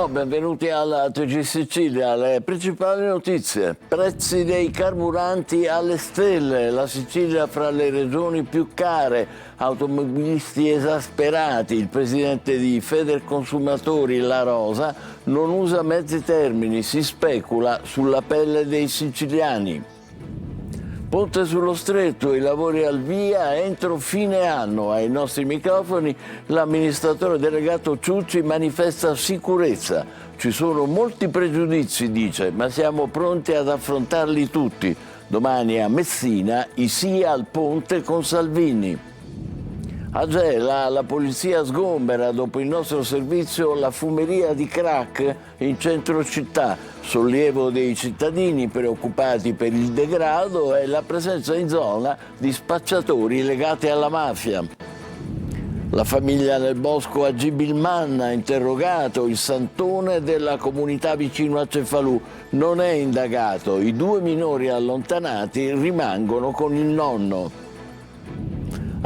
Buongiorno, benvenuti alla TG Sicilia. Le principali notizie: prezzi dei carburanti alle stelle, la Sicilia fra le regioni più care, automobilisti esasperati, il presidente di Federconsumatori La Rosa non usa mezzi termini, si specula sulla pelle dei siciliani. Ponte sullo Stretto, i lavori al via entro fine anno. Ai nostri microfoni l'amministratore delegato Ciucci manifesta sicurezza. Ci sono molti pregiudizi, dice, ma siamo pronti ad affrontarli tutti. Domani a Messina i sì al ponte con Salvini. A Gela la polizia sgombera dopo il nostro servizio la fumeria di crack in centro città, sollievo dei cittadini preoccupati per il degrado e la presenza in zona di spacciatori legati alla mafia. La famiglia nel bosco a Gibilman ha interrogato il santone della comunità vicino a Cefalù. Non è indagato, i 2 minori allontanati rimangono con il nonno.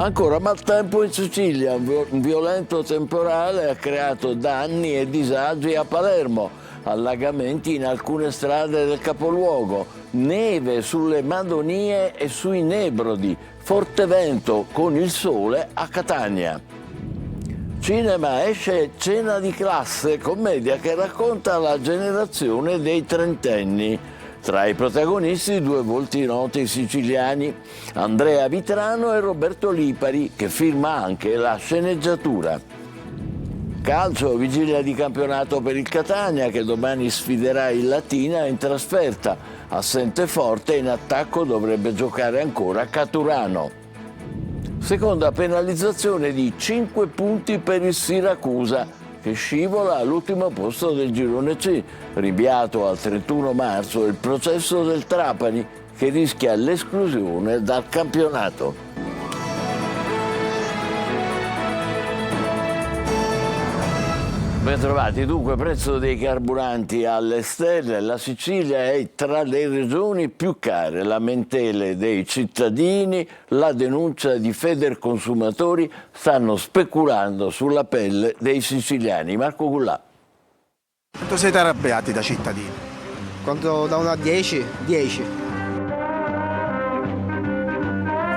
Ancora maltempo in Sicilia, un violento temporale ha creato danni e disagi a Palermo, allagamenti in alcune strade del capoluogo, neve sulle Madonie e sui Nebrodi, forte vento con il sole a Catania. Cinema, esce Cena di classe, commedia che racconta la generazione dei trentenni. Tra i protagonisti 2 volti noti siciliani, Andrea Vitrano e Roberto Lipari, che firma anche la sceneggiatura. Calcio, vigilia di campionato per il Catania, che domani sfiderà il Latina in trasferta. Assente Forte, in attacco dovrebbe giocare ancora Caturano. Seconda penalizzazione di 5 punti per il Siracusa, che scivola all'ultimo posto del girone C, rinviato al 31 marzo il processo del Trapani, che rischia l'esclusione dal campionato. Ben trovati. Dunque, prezzo dei carburanti alle stelle, la Sicilia è tra le regioni più care, lamentele dei cittadini, la denuncia di Federconsumatori, stanno speculando sulla pelle dei siciliani. Marco Gullà. Quanto siete arrabbiati da cittadini? Quanto da 1 a 10? 10.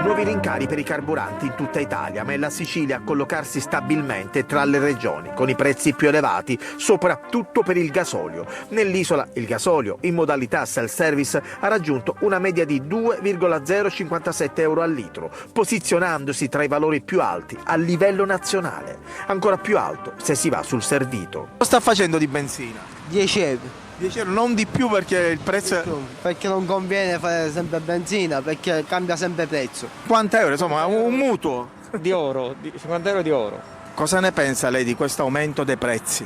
Nuovi rincari per i carburanti in tutta Italia, ma è la Sicilia a collocarsi stabilmente tra le regioni, con i prezzi più elevati, soprattutto per il gasolio. Nell'isola il gasolio, in modalità self-service, ha raggiunto una media di 2,057 euro al litro, posizionandosi tra i valori più alti a livello nazionale. Ancora più alto se si va sul servito. Cosa sta facendo di benzina? 10 euro. 10 euro, non di più perché il prezzo è... Perché non conviene fare sempre benzina, perché cambia sempre prezzo. 50 euro, insomma, un mutuo. Di oro, 50 euro di oro. Cosa ne pensa lei di questo aumento dei prezzi?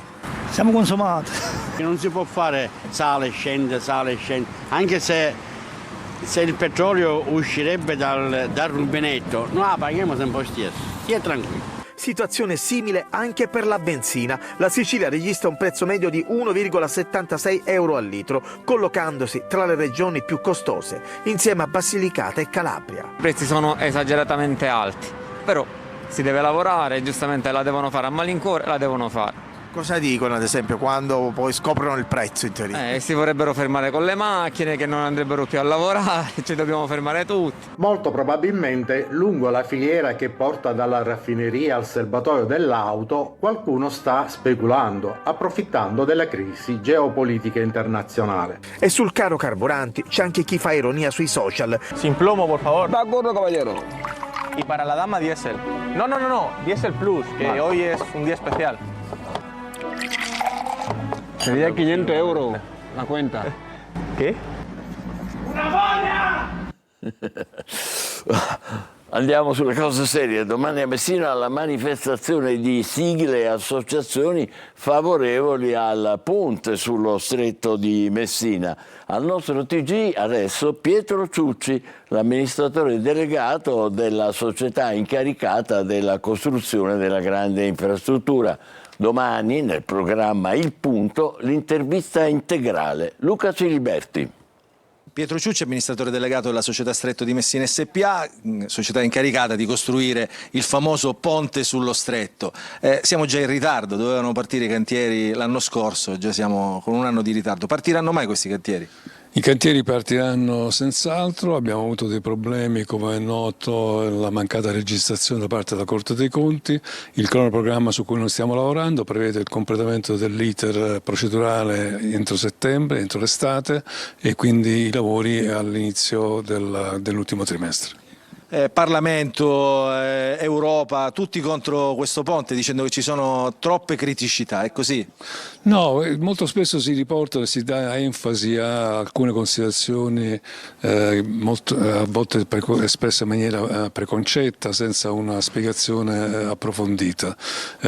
Siamo consumati. Non si può fare sale e scende, anche se il petrolio uscirebbe dal rubinetto, noi la paghiamo sempre stesso, stia tranquillo. Situazione simile anche per la benzina. La Sicilia registra un prezzo medio di 1,76 euro al litro, collocandosi tra le regioni più costose, insieme a Basilicata e Calabria. I prezzi sono esageratamente alti, però si deve lavorare, giustamente la devono fare a malincuore, la devono fare. Cosa dicono ad esempio quando poi scoprono il prezzo in teoria? Si vorrebbero fermare con le macchine che non andrebbero più a lavorare, ci dobbiamo fermare tutti. Molto probabilmente lungo la filiera che porta dalla raffineria al serbatoio dell'auto qualcuno sta speculando, approfittando della crisi geopolitica internazionale. E sul caro carburanti c'è anche chi fa ironia sui social. Sin plomo, por favor. De acuerdo, caballero. Y para la dama diésel. No, diésel plus, que hoy es un día especial. Sería 500 euro la cuenta. ¿Qué? Una voglia! Andiamo sulle cose serie. Domani a Messina la manifestazione di sigle e associazioni favorevoli al ponte sullo stretto di Messina. Al nostro TG adesso Pietro Ciucci, l'amministratore delegato della società incaricata della costruzione della grande infrastruttura. Domani nel programma Il Punto l'intervista integrale. Luca Ciliberti. Pietro Ciucci, amministratore delegato della società Stretto di Messina SPA, società incaricata di costruire il famoso ponte sullo Stretto. Siamo già in ritardo, dovevano partire i cantieri l'anno scorso, già siamo con un anno di ritardo. Partiranno mai questi cantieri? I cantieri partiranno senz'altro, abbiamo avuto dei problemi, come è noto, la mancata registrazione da parte della Corte dei Conti. Il cronoprogramma su cui noi stiamo lavorando prevede il completamento dell'iter procedurale entro settembre, entro l'estate, e quindi i lavori all'inizio dell'ultimo trimestre. Parlamento, Europa, tutti contro questo ponte dicendo che ci sono troppe criticità, è così? No, molto spesso si riporta e si dà enfasi a alcune considerazioni a volte espresse in maniera preconcetta, senza una spiegazione approfondita.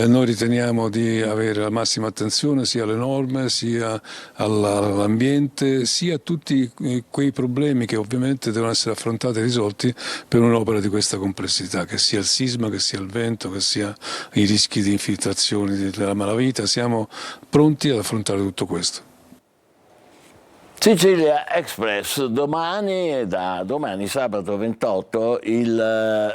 Noi riteniamo di avere la massima attenzione sia alle norme, sia all'ambiente, sia a tutti quei problemi che ovviamente devono essere affrontati e risolti per un'opera di questa complessità, che sia il sisma, che sia il vento, che sia i rischi di infiltrazioni della malavita. Siamo pronti ad affrontare tutto questo. Sicilia Express, da domani sabato 28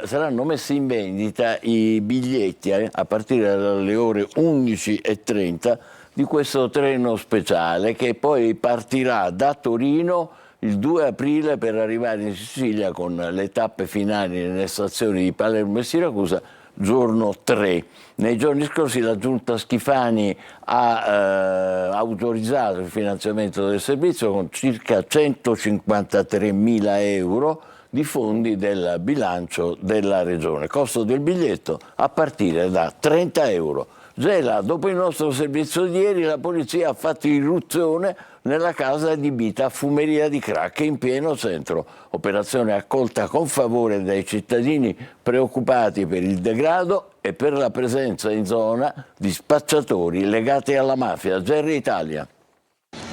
saranno messi in vendita i biglietti a partire dalle ore 11:30 di questo treno speciale che poi partirà da Torino il 2 aprile per arrivare in Sicilia con le tappe finali nelle stazioni di Palermo e Siracusa giorno 3. Nei giorni scorsi la Giunta Schifani ha autorizzato il finanziamento del servizio con circa 153.000 euro di fondi del bilancio della Regione. Costo del biglietto a partire da 30 euro. Gela, dopo il nostro servizio di ieri, la polizia ha fatto irruzione nella casa adibita a fumeria di crack in pieno centro. Operazione accolta con favore dai cittadini preoccupati per il degrado e per la presenza in zona di spacciatori legati alla mafia. Gerry Italia.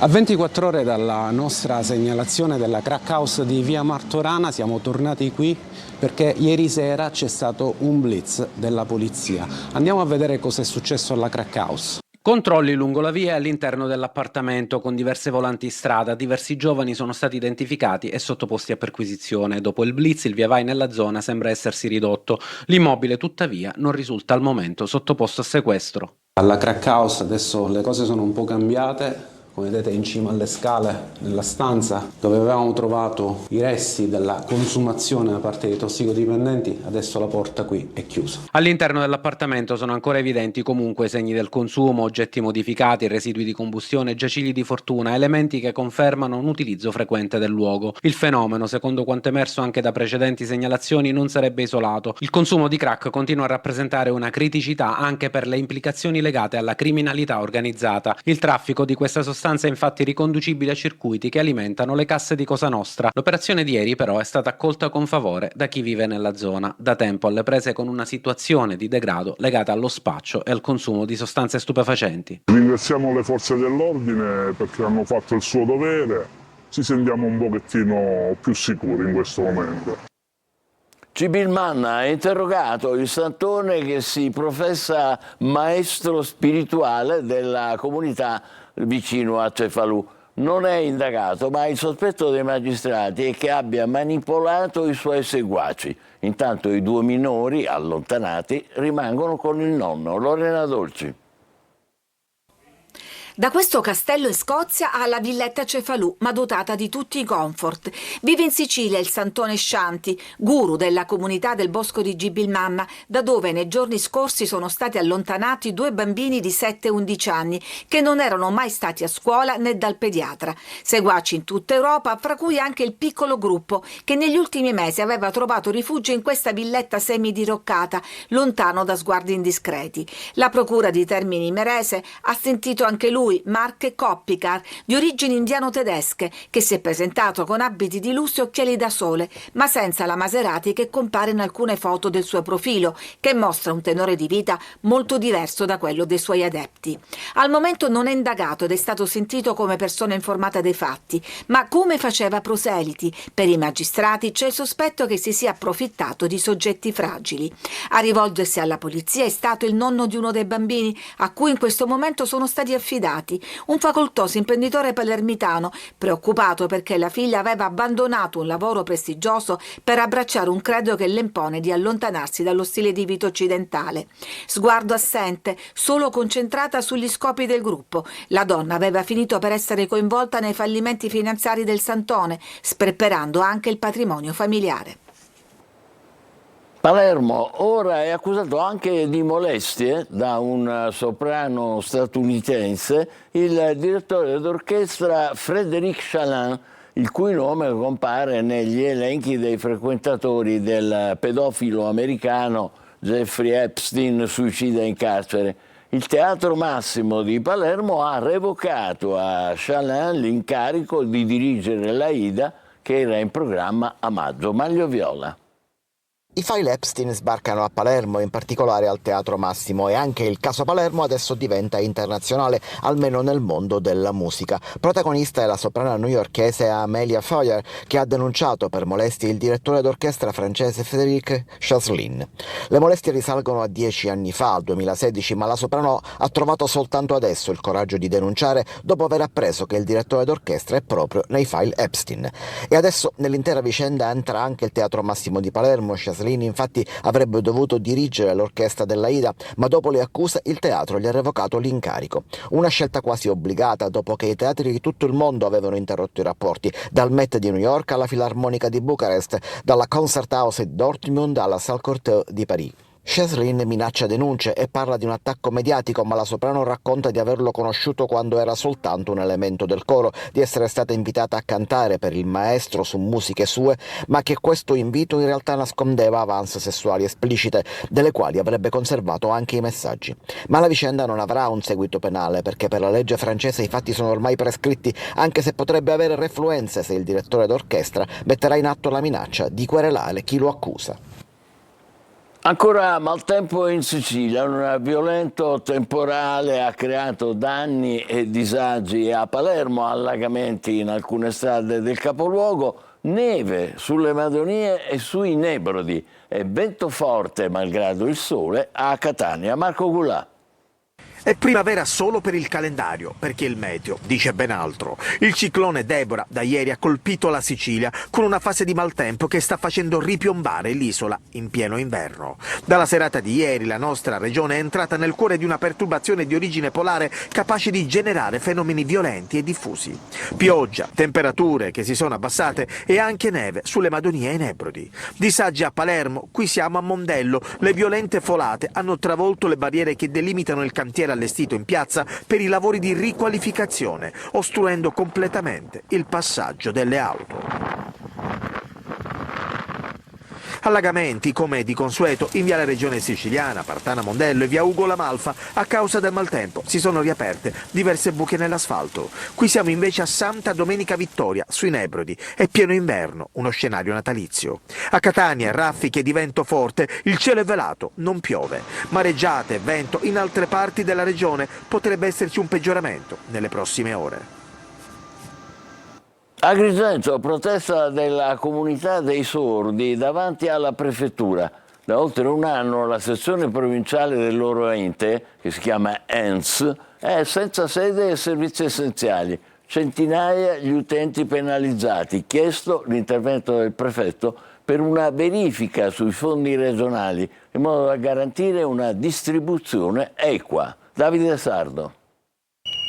A 24 ore dalla nostra segnalazione della crack house di via Martorana siamo tornati qui perché ieri sera c'è stato un blitz della polizia. Andiamo a vedere cosa è successo alla crack house. Controlli lungo la via e all'interno dell'appartamento con diverse volanti in strada. Diversi giovani sono stati identificati e sottoposti a perquisizione. Dopo il blitz il via vai nella zona sembra essersi ridotto. L'immobile tuttavia non risulta al momento sottoposto a sequestro. Alla crack house adesso le cose sono un po' cambiate. Come vedete in cima alle scale, nella stanza dove avevamo trovato i resti della consumazione da parte dei tossicodipendenti, adesso la porta qui è chiusa. All'interno dell'appartamento sono ancora evidenti comunque segni del consumo, oggetti modificati, residui di combustione, giacigli di fortuna, elementi che confermano un utilizzo frequente del luogo. Il fenomeno, secondo quanto emerso anche da precedenti segnalazioni, non sarebbe isolato. Il consumo di crack continua a rappresentare una criticità anche per le implicazioni legate alla criminalità organizzata. Il traffico di questa sostanza è infatti riconducibile a circuiti che alimentano le casse di Cosa Nostra. L'operazione di ieri però è stata accolta con favore da chi vive nella zona, da tempo alle prese con una situazione di degrado legata allo spaccio e al consumo di sostanze stupefacenti. Ringraziamo le forze dell'ordine perché hanno fatto il suo dovere, ci sentiamo un pochettino più sicuri in questo momento. Cibilman ha interrogato il santone che si professa maestro spirituale della comunità vicino a Cefalù. Non è indagato, ma il sospetto dei magistrati è che abbia manipolato i suoi seguaci. Intanto i 2 minori allontanati rimangono con il nonno. Lorena Dolci. Da questo castello in Scozia alla villetta Cefalù, ma dotata di tutti i comfort. Vive in Sicilia il santone Scianti, guru della comunità del bosco di Gibilmanna, da dove nei giorni scorsi sono stati allontanati 2 bambini di 7 e 11 anni che non erano mai stati a scuola né dal pediatra. Seguaci in tutta Europa, fra cui anche il piccolo gruppo che negli ultimi mesi aveva trovato rifugio in questa villetta semidiroccata, lontano da sguardi indiscreti. La procura di Termini Imerese ha sentito anche lui, Mark Koppicar, di origini indiano-tedesche, che si è presentato con abiti di lusso e occhiali da sole, ma senza la Maserati che compare in alcune foto del suo profilo, che mostra un tenore di vita molto diverso da quello dei suoi adepti. Al momento non è indagato ed è stato sentito come persona informata dei fatti, ma come faceva proseliti. Per i magistrati c'è il sospetto che si sia approfittato di soggetti fragili. A rivolgersi alla polizia è stato il nonno di uno dei bambini, a cui in questo momento sono stati affidati impegnati. Un facoltoso imprenditore palermitano, preoccupato perché la figlia aveva abbandonato un lavoro prestigioso per abbracciare un credo che le impone di allontanarsi dallo stile di vita occidentale. Sguardo assente, solo concentrata sugli scopi del gruppo. La donna aveva finito per essere coinvolta nei fallimenti finanziari del Santone, sperperando anche il patrimonio familiare. Palermo ora è accusato anche di molestie da un soprano statunitense, il direttore d'orchestra Frédéric Chalin, il cui nome compare negli elenchi dei frequentatori del pedofilo americano Jeffrey Epstein, suicida in carcere. Il Teatro Massimo di Palermo ha revocato a Chalin l'incarico di dirigere l'Aida, che era in programma a maggio. Maglio Viola. I file Epstein sbarcano a Palermo, in particolare al Teatro Massimo, e anche il caso Palermo adesso diventa internazionale, almeno nel mondo della musica. Protagonista è la soprano newyorkese Amelia Foyer, che ha denunciato per molestie il direttore d'orchestra francese Frédéric Chaslin. Le molestie risalgono a 10 anni fa, al 2016, ma la soprano ha trovato soltanto adesso il coraggio di denunciare, dopo aver appreso che il direttore d'orchestra è proprio nei file Epstein. E adesso nell'intera vicenda entra anche il Teatro Massimo di Palermo. Chaslin infatti avrebbe dovuto dirigere l'orchestra dell'Aida, ma dopo le accuse il teatro gli ha revocato l'incarico. Una scelta quasi obbligata, dopo che i teatri di tutto il mondo avevano interrotto i rapporti, dal Met di New York alla Filarmonica di Bucarest, dalla Concert House di Dortmund alla Salle Cortot di Parigi. Chaslin minaccia denunce e parla di un attacco mediatico, ma la soprano racconta di averlo conosciuto quando era soltanto un elemento del coro, di essere stata invitata a cantare per il maestro su musiche sue, ma che questo invito in realtà nascondeva avance sessuali esplicite, delle quali avrebbe conservato anche i messaggi. Ma la vicenda non avrà un seguito penale, perché per la legge francese i fatti sono ormai prescritti, anche se potrebbe avere refluenze se il direttore d'orchestra metterà in atto la minaccia di querelare chi lo accusa. Ancora maltempo in Sicilia, un violento temporale ha creato danni e disagi a Palermo, allagamenti in alcune strade del capoluogo, neve sulle Madonie e sui Nebrodi e vento forte, malgrado il sole, a Catania. Marco Gulà. È primavera solo per il calendario, perché il meteo dice ben altro. Il ciclone Deborah da ieri ha colpito la Sicilia con una fase di maltempo che sta facendo ripiombare l'isola in pieno inverno. Dalla serata di ieri la nostra regione è entrata nel cuore di una perturbazione di origine polare capace di generare fenomeni violenti e diffusi. Pioggia, temperature che si sono abbassate e anche neve sulle Madonie e Nebrodi. Disagi a Palermo, qui siamo a Mondello. Le violente folate hanno travolto le barriere che delimitano il cantiere allestito in piazza per i lavori di riqualificazione, ostruendo completamente il passaggio delle auto. Allagamenti, come di consueto, in via la Regione Siciliana, Partana Mondello e via Ugo La Malfa. A causa del maltempo si sono riaperte diverse buche nell'asfalto. Qui siamo invece a Santa Domenica Vittoria, sui Nebrodi. È pieno inverno, uno scenario natalizio. A Catania, raffiche di vento forte, il cielo è velato, non piove. Mareggiate e vento in altre parti della regione, potrebbe esserci un peggioramento nelle prossime ore. Agrigento, protesta della comunità dei sordi davanti alla prefettura. Da oltre un anno la sezione provinciale del loro ente, che si chiama ENS, è senza sede e servizi essenziali. Centinaia gli utenti penalizzati. Chiesto l'intervento del prefetto per una verifica sui fondi regionali, in modo da garantire una distribuzione equa. Davide Sardo.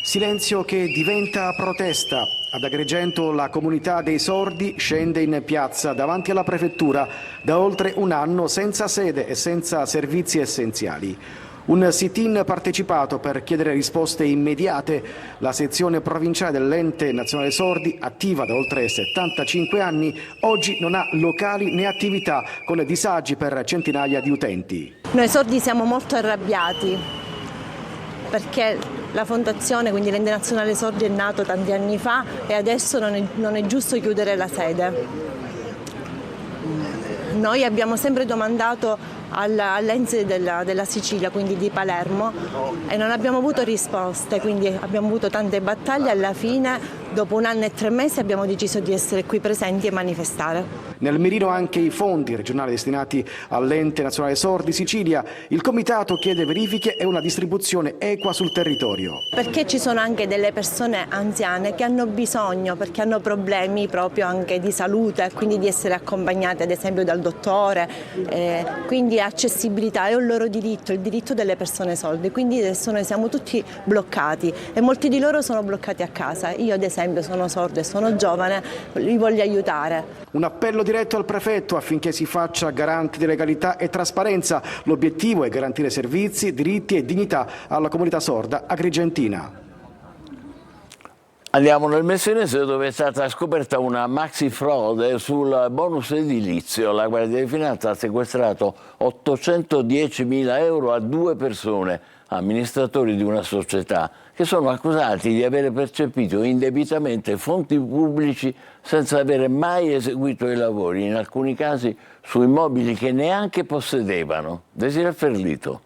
Silenzio che diventa protesta. Ad Agrigento la comunità dei sordi scende in piazza davanti alla prefettura da oltre un anno senza sede e senza servizi essenziali. Un sit-in partecipato per chiedere risposte immediate. La sezione provinciale dell'Ente Nazionale Sordi, attiva da oltre 75 anni, oggi non ha locali né attività, con disagi per centinaia di utenti. Noi sordi siamo molto arrabbiati perché la fondazione, quindi l'Ente Nazionale Sordi, è nato tanti anni fa e adesso non è giusto chiudere la sede. Noi abbiamo sempre domandato all'Ense della Sicilia, quindi di Palermo, e non abbiamo avuto risposte, quindi abbiamo avuto tante battaglie. Alla fine, dopo un anno e 3 mesi, abbiamo deciso di essere qui presenti e manifestare. Nel mirino anche i fondi regionali destinati all'Ente Nazionale Sordi Sicilia. Il comitato chiede verifiche e una distribuzione equa sul territorio. Perché ci sono anche delle persone anziane che hanno bisogno, perché hanno problemi proprio anche di salute, quindi di essere accompagnate ad esempio dal dottore, quindi accessibilità è un loro diritto, il diritto delle persone sorde, quindi adesso noi siamo tutti bloccati e molti di loro sono bloccati a casa. Io ad esempio sono sorda e sono giovane, li voglio aiutare. Un appello diretto al prefetto affinché si faccia garante di legalità e trasparenza. L'obiettivo è garantire servizi, diritti e dignità alla comunità sorda agrigentina. Andiamo nel Messinese, dove è stata scoperta una maxi frode sul bonus edilizio. La Guardia di Finanza ha sequestrato 810.000 euro a 2 persone, amministratori di una società, che sono accusati di avere percepito indebitamente fondi pubblici senza avere mai eseguito i lavori, in alcuni casi su immobili che neanche possedevano. Desiree Ferlito.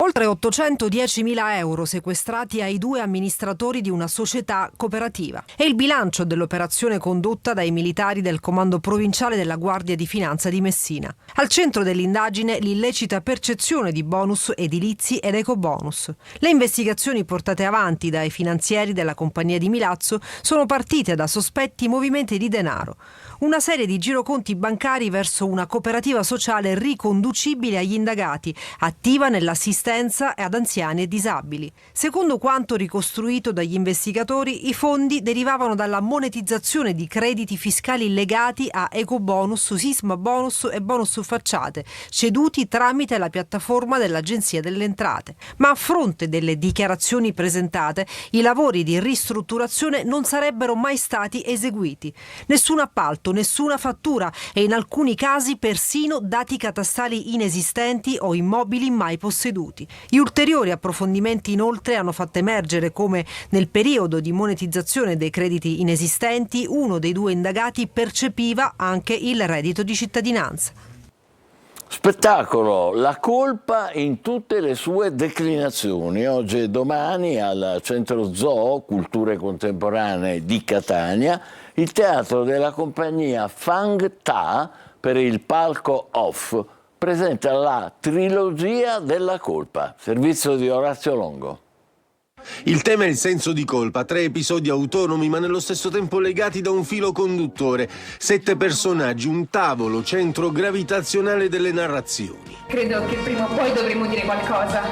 Oltre 810.000 euro sequestrati ai 2 amministratori di una società cooperativa. È il bilancio dell'operazione condotta dai militari del Comando Provinciale della Guardia di Finanza di Messina. Al centro dell'indagine l'illecita percezione di bonus edilizi ed ecobonus. Le investigazioni portate avanti dai finanzieri della compagnia di Milazzo sono partite da sospetti movimenti di denaro. Una serie di giroconti bancari verso una cooperativa sociale riconducibile agli indagati, attiva nell'assistenza ad anziani e disabili. Secondo quanto ricostruito dagli investigatori, i fondi derivavano dalla monetizzazione di crediti fiscali legati a ecobonus, sisma bonus e bonus su facciate, ceduti tramite la piattaforma dell'Agenzia delle Entrate. Ma a fronte delle dichiarazioni presentate, i lavori di ristrutturazione non sarebbero mai stati eseguiti. Nessun appalto, nessuna fattura e in alcuni casi persino dati catastali inesistenti o immobili mai posseduti. Gli ulteriori approfondimenti inoltre hanno fatto emergere come nel periodo di monetizzazione dei crediti inesistenti uno dei 2 indagati percepiva anche il reddito di cittadinanza. Spettacolo, la colpa in tutte le sue declinazioni. Oggi e domani al Centro Zoo Culture Contemporanee di Catania il teatro della compagnia Fang Ta per il palco Off presenta la trilogia della colpa, servizio di Orazio Longo. Il tema è il senso di colpa, 3 episodi autonomi ma nello stesso tempo legati da un filo conduttore, 7 personaggi, un tavolo, centro gravitazionale delle narrazioni. Credo che prima o poi dovremo dire qualcosa.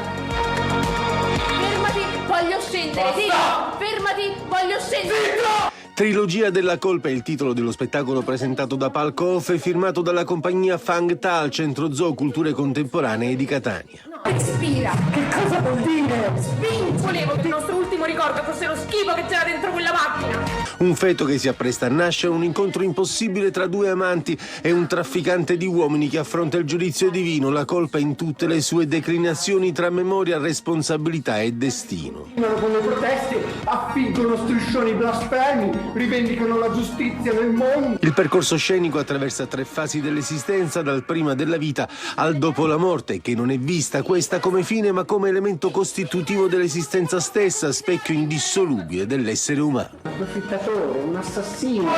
Fermati, voglio scendere, Zitto! Fermati, voglio scendere! Zitto! Trilogia della colpa è il titolo dello spettacolo presentato da Palco Off e firmato dalla compagnia Fang Ta al Centro Zoo Culture Contemporanee di Catania. Respira! Che cosa vuol dire? Volevo che il nostro ultimo ricordo fosse lo schifo che c'era dentro quella macchina! Un feto che si appresta a nascere, un incontro impossibile tra 2 amanti e un trafficante di uomini che affronta il giudizio divino, la colpa in tutte le sue declinazioni tra memoria, responsabilità e destino. Con le proteste, affiggono striscioni blasfemi, rivendicano la giustizia nel mondo. Il percorso scenico attraversa 3 fasi dell'esistenza, dal prima della vita al dopo la morte, che non è vista questa come fine ma come elemento costitutivo dell'esistenza stessa, specchio indissolubile dell'essere umano. Un approfittatore, un assassino.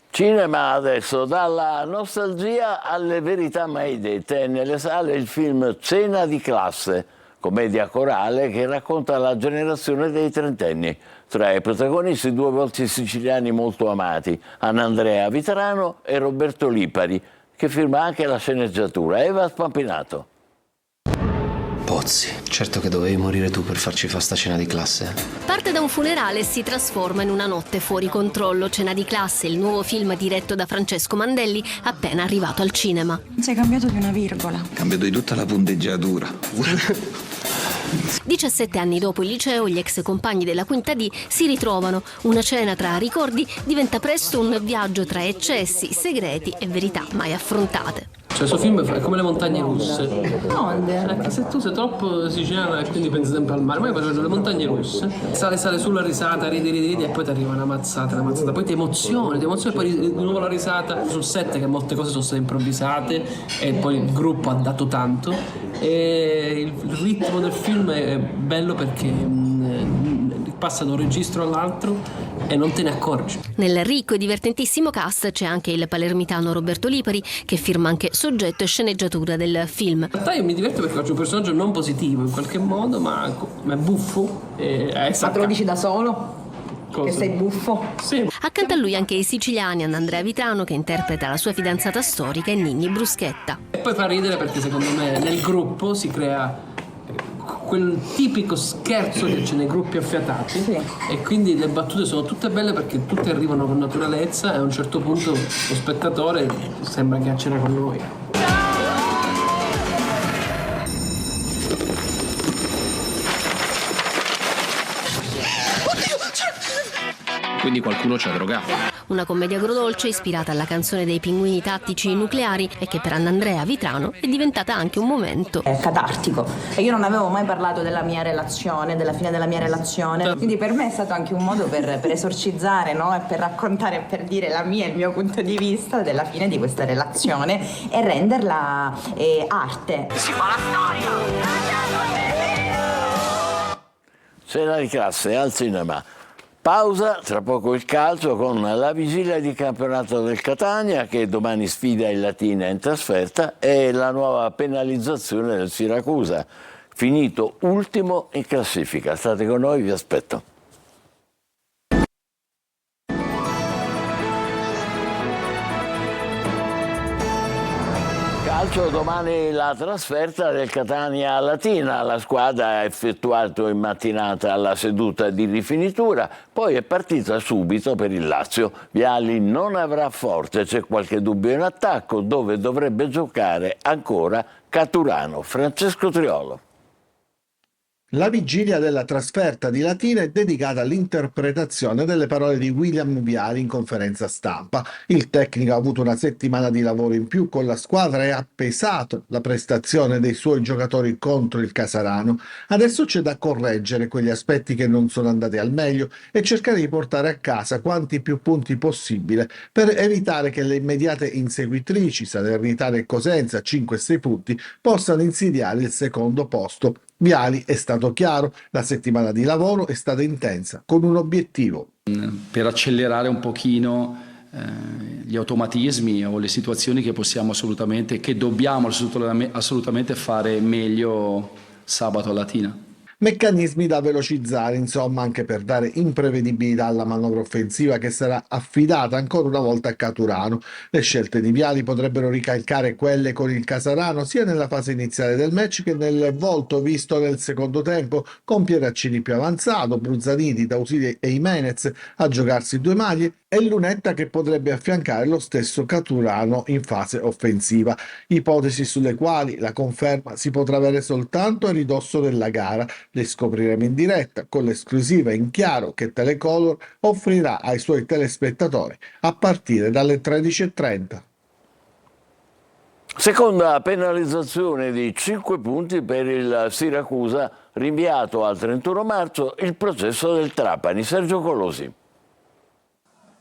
Cinema adesso, dalla nostalgia alle verità mai dette. Nelle sale il film Cena di classe, commedia corale che racconta la generazione dei trentenni. Tra i protagonisti 2 volti siciliani molto amati, Annandrea Vitrano e Roberto Lipari, che firma anche la sceneggiatura. Eva Spampinato. Pozzi, certo che dovevi morire tu per farci fare sta cena di classe. Parte da un funerale e si trasforma in una notte fuori controllo. Cena di classe, il nuovo film diretto da Francesco Mandelli, appena arrivato al cinema. Sei cambiato di una virgola. Cambiato di tutta la punteggiatura. 17 anni dopo il liceo, gli ex compagni della quinta D si ritrovano. Una cena tra ricordi diventa presto un viaggio tra eccessi, segreti e verità mai affrontate. Cioè, questo film è come le montagne russe. Onde? Se tu sei troppo siciliana e quindi pensi sempre al mare, ma io faccio le montagne russe. Sale sulla risata, ridi e poi ti arriva una mazzata. Poi ti emozioni, poi di nuovo la risata. Sul set che molte cose sono state improvvisate e poi il gruppo ha dato tanto. E il ritmo del film è bello perché passa da un registro all'altro e non te ne accorgi. Nel ricco e divertentissimo cast c'è anche il palermitano Roberto Lipari, che firma anche soggetto e sceneggiatura del film. In realtà io mi diverto perché faccio un personaggio non positivo in qualche modo, ma è buffo. Ma te lo dici da solo? Che sei buffo? Sì. Accanto a lui anche i siciliani, Andrea Vitrano, che interpreta la sua fidanzata storica, e Ninni Bruschetta. E poi fa ridere perché secondo me nel gruppo si crea quel tipico scherzo che c'è nei gruppi affiatati, sì. E quindi le battute sono tutte belle perché tutte arrivano con naturalezza e a un certo punto lo spettatore sembra che accena con noi. Quindi qualcuno ci ha drogato. Una commedia agrodolce ispirata alla canzone dei Pinguini Tattici Nucleari e che per Andrea Vitrano è diventata anche un momento Catartico. E io non avevo mai parlato della mia relazione, della fine della mia relazione. Quindi per me è stato anche un modo per esorcizzare, no? E per raccontare e per dire la mia e il mio punto di vista della fine di questa relazione e renderla arte. Si fa la storia! Cena di classe al cinema. Pausa, tra poco il calcio con la vigilia di campionato del Catania che domani sfida il Latina in trasferta e la nuova penalizzazione del Siracusa, finito ultimo in classifica. State con noi, vi aspetto. Calcio, domani la trasferta del Catania Latina. La squadra ha effettuato in mattinata la seduta di rifinitura, poi è partita subito per il Lazio. Viali non avrà forze, c'è qualche dubbio in attacco, dove dovrebbe giocare ancora Caturano. Francesco Triolo. La vigilia della trasferta di Latina è dedicata all'interpretazione delle parole di William Viali in conferenza stampa. Il tecnico ha avuto una settimana di lavoro in più con la squadra e ha pesato la prestazione dei suoi giocatori contro il Casarano. Adesso c'è da correggere quegli aspetti che non sono andati al meglio e cercare di portare a casa quanti più punti possibile per evitare che le immediate inseguitrici Salernitana e Cosenza, 5 e 6 punti, possano insidiare il secondo posto. Viali è stato chiaro, la settimana di lavoro è stata intensa, con un obiettivo. Per accelerare un pochino gli automatismi o le situazioni che possiamo che dobbiamo assolutamente fare meglio sabato a Latina. Meccanismi da velocizzare, insomma, anche per dare imprevedibilità alla manovra offensiva che sarà affidata ancora una volta a Caturano. Le scelte di Viali potrebbero ricalcare quelle con il Casarano sia nella fase iniziale del match che nel volto visto nel secondo tempo, con Pieraccini più avanzato, Bruzzaniti, Dausili e Jimenez a giocarsi 2 maglie e Lunetta che potrebbe affiancare lo stesso Caturano in fase offensiva. Ipotesi sulle quali la conferma si potrà avere soltanto a ridosso della gara. Le scopriremo in diretta con l'esclusiva in chiaro che Telecolor offrirà ai suoi telespettatori a partire dalle 13:30. Seconda penalizzazione di 5 punti per il Siracusa, rinviato al 31 marzo il processo del Trapani. Sergio Colosi.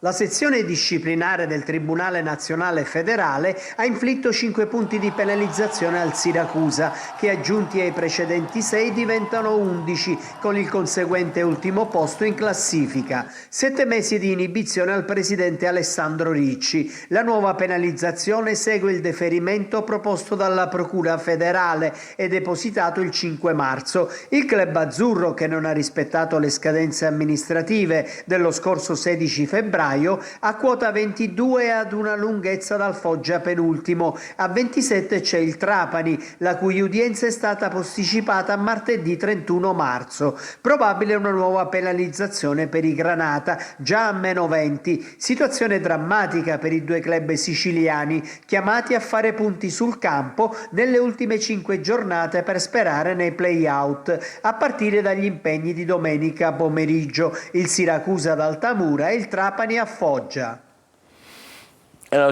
La sezione disciplinare del Tribunale Nazionale Federale ha inflitto 5 punti di penalizzazione al Siracusa, che aggiunti ai precedenti 6 diventano 11, con il conseguente ultimo posto in classifica. 7 mesi di inibizione al presidente Alessandro Ricci. La nuova penalizzazione segue il deferimento proposto dalla Procura federale e depositato il 5 marzo. Il club azzurro, che non ha rispettato le scadenze amministrative dello scorso 16 febbraio, a quota 22 ad una lunghezza dal Foggia penultimo. A 27 c'è il Trapani, la cui udienza è stata posticipata a martedì 31 marzo. Probabile una nuova penalizzazione per i Granata, già a -20. Situazione drammatica per i 2 club siciliani, chiamati a fare punti sul campo nelle ultime 5 giornate per sperare nei play-out, a partire dagli impegni di domenica pomeriggio. Il Siracusa ad Altamura e il Trapani a Foggia.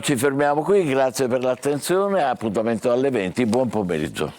Ci fermiamo qui, grazie per l'attenzione, appuntamento alle 20, buon pomeriggio.